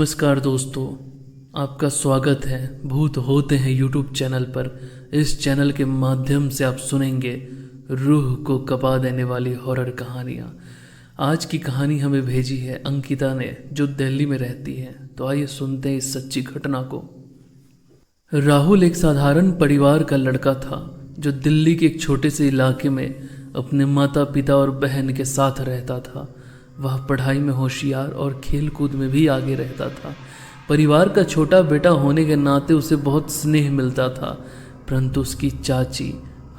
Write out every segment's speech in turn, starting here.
नमस्कार दोस्तों, आपका स्वागत है भूत होते हैं यूट्यूब चैनल पर। इस चैनल के माध्यम से आप सुनेंगे रूह को कपा देने वाली हॉरर कहानियाँ। आज की कहानी हमें भेजी है अंकिता ने, जो दिल्ली में रहती है। तो आइए सुनते हैं इस सच्ची घटना को। राहुल एक साधारण परिवार का लड़का था जो दिल्ली के एक छोटे से इलाके में अपने माता पिता और बहन के साथ रहता था। वह पढ़ाई में होशियार और खेल कूद में भी आगे रहता था। परिवार का छोटा बेटा होने के नाते उसे बहुत स्नेह मिलता था, परंतु उसकी चाची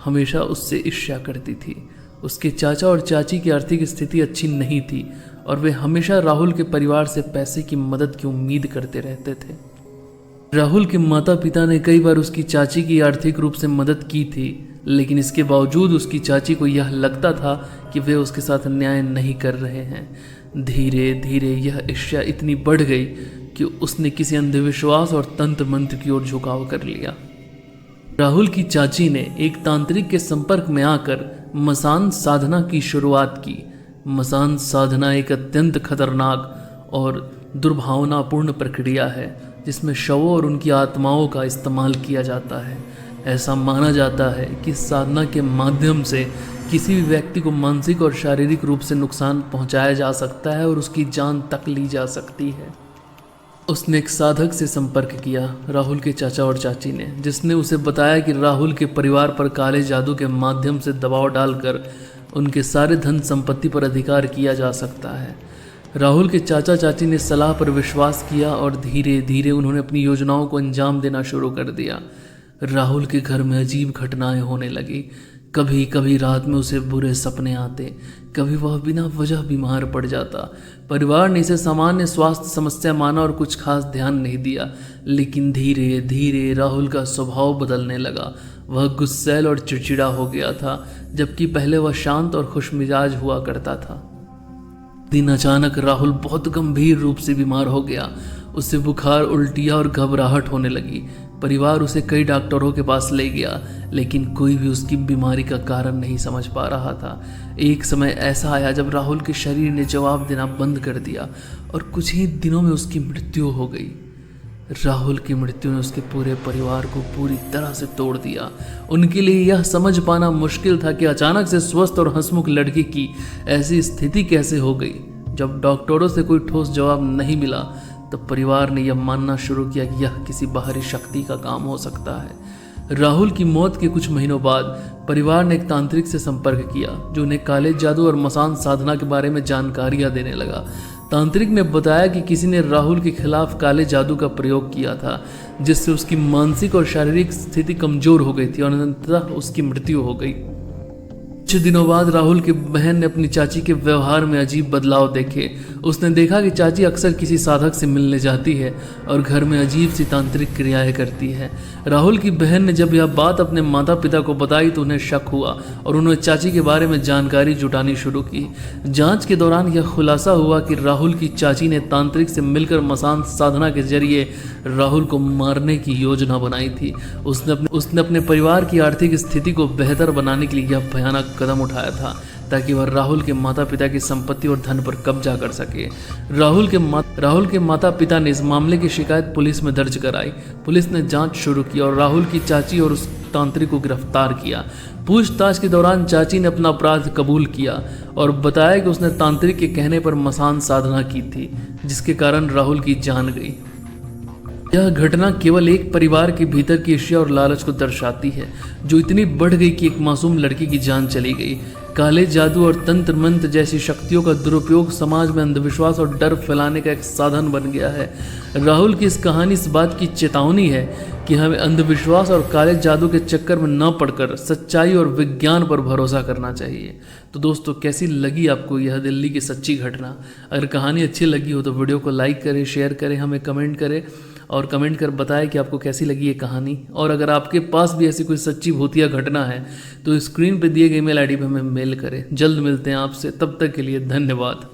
हमेशा उससे ईर्ष्या करती थी। उसके चाचा और चाची की आर्थिक स्थिति अच्छी नहीं थी और वे हमेशा राहुल के परिवार से पैसे की मदद की उम्मीद करते रहते थे। राहुल के माता पिता ने कई बार उसकी चाची की आर्थिक रूप से मदद की थी, लेकिन इसके बावजूद उसकी चाची को यह लगता था कि वे उसके साथ न्याय नहीं कर रहे हैं। धीरे धीरे यह ईर्ष्या इतनी बढ़ गई कि उसने किसी अंधविश्वास और तंत्र मंत्र की ओर झुकाव कर लिया। राहुल की चाची ने एक तांत्रिक के संपर्क में आकर मसान साधना की शुरुआत की। मसान साधना एक अत्यंत खतरनाक और दुर्भावनापूर्ण प्रक्रिया है जिसमें शवों और उनकी आत्माओं का इस्तेमाल किया जाता है। ऐसा माना जाता है कि साधना के माध्यम से किसी भी व्यक्ति को मानसिक और शारीरिक रूप से नुकसान पहुंचाया जा सकता है और उसकी जान तक ली जा सकती है। उसने एक साधक से संपर्क किया, राहुल के चाचा और चाची ने, जिसने उसे बताया कि राहुल के परिवार पर काले जादू के माध्यम से दबाव डालकर उनके सारे धन संपत्ति पर अधिकार किया जा सकता है। राहुल के चाचा चाची ने सलाह पर विश्वास किया और धीरे धीरे उन्होंने अपनी योजनाओं को अंजाम देना शुरू कर दिया। राहुल के घर में अजीब घटनाएं होने लगी। कभी कभी रात में उसे बुरे सपने आते, कभी वह बिना वजह बीमार पड़ जाता। परिवार ने इसे सामान्य स्वास्थ्य समस्या माना और कुछ खास ध्यान नहीं दिया, लेकिन धीरे धीरे राहुल का स्वभाव बदलने लगा। वह गुस्सैल और चिड़चिड़ा हो गया था, जबकि पहले वह शांत और खुशमिजाज हुआ करता था। दिन अचानक राहुल बहुत गंभीर रूप से बीमार हो गया। उसे बुखार, उल्टियाँ और घबराहट होने लगी। परिवार उसे कई डॉक्टरों के पास ले गया, लेकिन कोई भी उसकी बीमारी का कारण नहीं समझ पा रहा था। एक समय ऐसा आया जब राहुल के शरीर ने जवाब देना बंद कर दिया और कुछ ही दिनों में उसकी मृत्यु हो गई। राहुल की मृत्यु ने उसके पूरे परिवार को पूरी तरह से तोड़ दिया। उनके लिए यह समझ पाना मुश्किल था कि अचानक से स्वस्थ और हंसमुख लड़की की ऐसी स्थिति कैसे हो गई। जब डॉक्टरों से कोई ठोस जवाब नहीं मिला, तब परिवार ने यह मानना शुरू किया कि यह किसी बाहरी शक्ति का काम हो सकता है। राहुल की मौत के कुछ महीनों बाद परिवार ने एक तांत्रिक से संपर्क किया, जो उन्हें काले जादू और मसान साधना के बारे में जानकारियां देने लगा। तांत्रिक ने बताया कि किसी ने राहुल के खिलाफ काले जादू का प्रयोग किया था, जिससे उसकी मानसिक और शारीरिक स्थिति कमजोर हो गई थी और अंततः उसकी मृत्यु हो गई। कुछ दिनों बाद राहुल की बहन ने अपनी चाची के व्यवहार में अजीब बदलाव देखे। उसने देखा कि चाची अक्सर किसी साधक से मिलने जाती है और घर में अजीब सी तांत्रिक क्रियाएं करती है। राहुल की बहन ने जब यह बात अपने माता पिता को बताई तो उन्हें शक हुआ और उन्होंने चाची के बारे में जानकारी जुटानी शुरू की। जांच के दौरान यह खुलासा हुआ कि राहुल की चाची ने तांत्रिक से मिलकर मसान साधना के जरिए राहुल को मारने की योजना बनाई थी। उसने अपने परिवार की आर्थिक स्थिति को बेहतर बनाने के लिए यह भयानक कदम उठाया था, ताकि वह राहुल के माता पिता की संपत्ति और धन पर कब्जा कर सके। राहुल के माता पिता ने इस मामले की शिकायत पुलिस में दर्ज कराई। पुलिस ने जांच शुरू की और राहुल की चाची और उस तांत्रिक को गिरफ्तार किया। पूछताछ के दौरान चाची ने अपना अपराध कबूल किया और बताया कि उसने तांत्रिक के कहने पर मसान साधना की थी, जिसके कारण राहुल की जान गई। यह घटना केवल एक परिवार के भीतर की ईर्ष्या और लालच को दर्शाती है, जो इतनी बढ़ गई कि एक मासूम लड़की की जान चली गई। काले जादू और तंत्र मंत्र जैसी शक्तियों का दुरुपयोग समाज में अंधविश्वास और डर फैलाने का एक साधन बन गया है। राहुल की इस कहानी इस बात की चेतावनी है कि हमें अंधविश्वास और काले जादू के चक्कर में न पड़कर सच्चाई और विज्ञान पर भरोसा करना चाहिए। तो दोस्तों, कैसी लगी आपको यह दिल्ली की सच्ची घटना? अगर कहानी अच्छी लगी हो तो वीडियो को लाइक करें, शेयर करें, हमें कमेंट करें और कमेंट कर बताएं कि आपको कैसी लगी ये कहानी। और अगर आपके पास भी ऐसी कोई सच्ची भूतिया घटना है तो स्क्रीन पर दिए गए ईमेल आईडी पर हमें मेल करें। जल्द मिलते हैं आपसे, तब तक के लिए धन्यवाद।